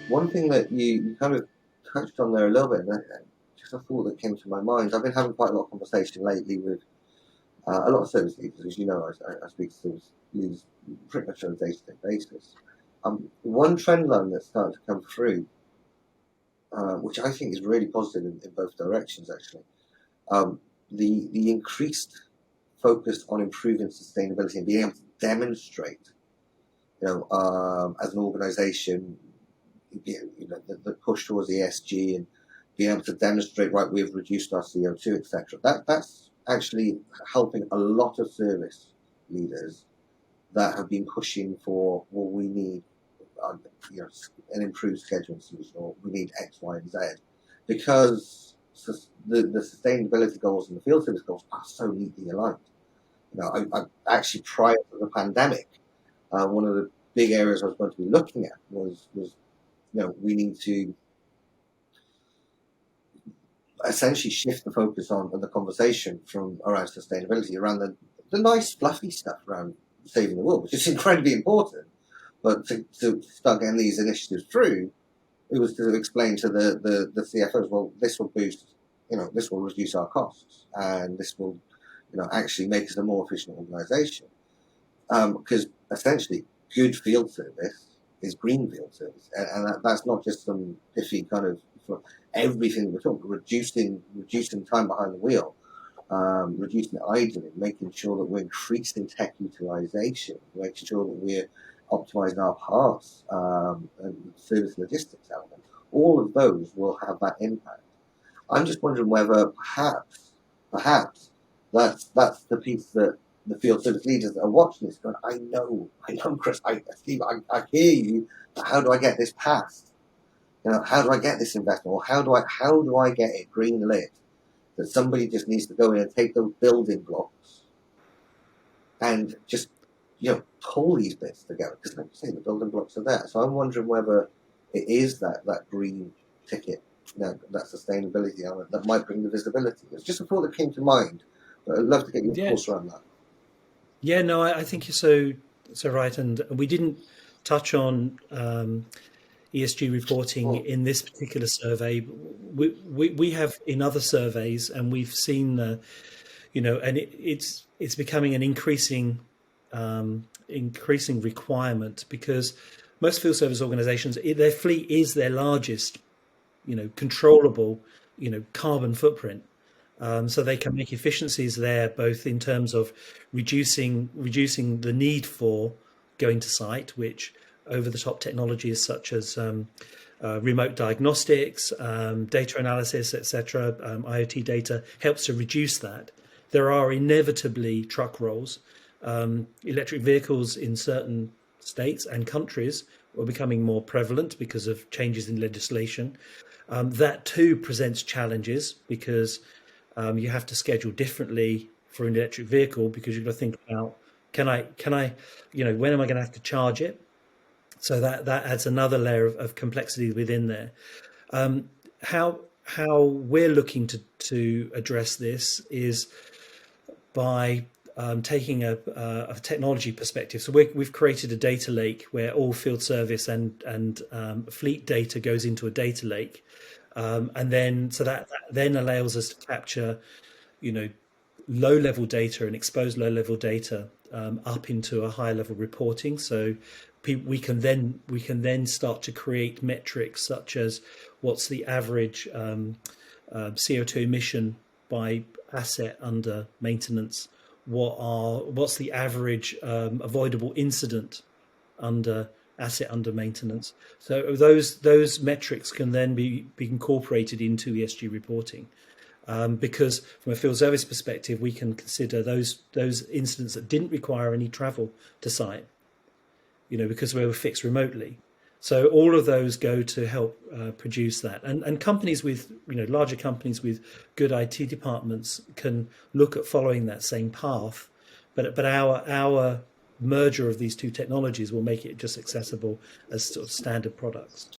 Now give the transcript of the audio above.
One thing that you kind of touched on there a little bit, and just a thought that came to my mind. I've been having quite a lot of conversation lately with a lot of service leaders. As you know, I speak to service leaders pretty much on a day-to-day basis. One trend line that's starting to come through, which I think is really positive in both directions, actually. Um, the increased focus on improving sustainability and being able to demonstrate, as an organisation, the push towards ESG and being able to demonstrate, right, we've reduced our CO2, etc. That's actually helping a lot of service leaders that have been pushing for, well, we need an improved scheduling solution, or we need X, Y, and Z, because the sustainability goals and the field service goals are so neatly aligned. I actually, prior to the pandemic, one of the big areas I was going to be looking at was we need to essentially shift the focus on the conversation from around sustainability, around the nice fluffy stuff around saving the world, which is incredibly important. But to start getting these initiatives through, it was to explain to the CFOs, well, this will boost, this will reduce our costs, and this will, actually make us a more efficient organisation. Because essentially, good field service is green field service, and that's not just some piffy kind of for everything we're talking. Reducing time behind the wheel, reducing idling, making sure that we're increasing tech utilisation, making sure that we're optimizing our parts, and service logistics element. All of those will have that impact. I'm just wondering whether perhaps that's the piece that the field service leaders that are watching this going, I know, Chris, Steve, I hear you, but how do I get this passed? How do I get this investment, or how do I get it green lit? That somebody just needs to go in and take those building blocks and just pull these bits together, because like you say, the building blocks are there. So I'm wondering whether it is that green ticket, that sustainability element that might bring the visibility. It's just a thought that came to mind, but I'd love to get your Yeah, thoughts around that. yeah, no, I think you're so right, and we didn't touch on ESG reporting Oh, in this particular survey. We have in other surveys, and we've seen and it's becoming an increasing requirement, because most field service organisations, their fleet is their largest, controllable, carbon footprint. So they can make efficiencies there, both in terms of reducing the need for going to site, which over the top technologies such as remote diagnostics, data analysis, etc., IoT data helps to reduce that. There are inevitably truck rolls. Electric vehicles in certain states and countries are becoming more prevalent because of changes in legislation. That too presents challenges, because you have to schedule differently for an electric vehicle, because you've got to think about, can I, when am I going to have to charge it? So that adds another layer of complexity within there. How we're looking to address this is by taking a technology perspective. So we've created a data lake where all field service and fleet data goes into a data lake, and then that then allows us to capture, low level data and expose low level data up into a high level reporting. So we can then start to create metrics such as what's the average CO2 emission by asset under maintenance, what's the average avoidable incident under asset under maintenance. So those metrics can then be incorporated into ESG reporting. Because from a field service perspective, we can consider those incidents that didn't require any travel to site, because we were fixed remotely. So all of those go to help produce that. And companies with, larger companies with good IT departments can look at following that same path. But our merger of these two technologies will make it just accessible as sort of standard products.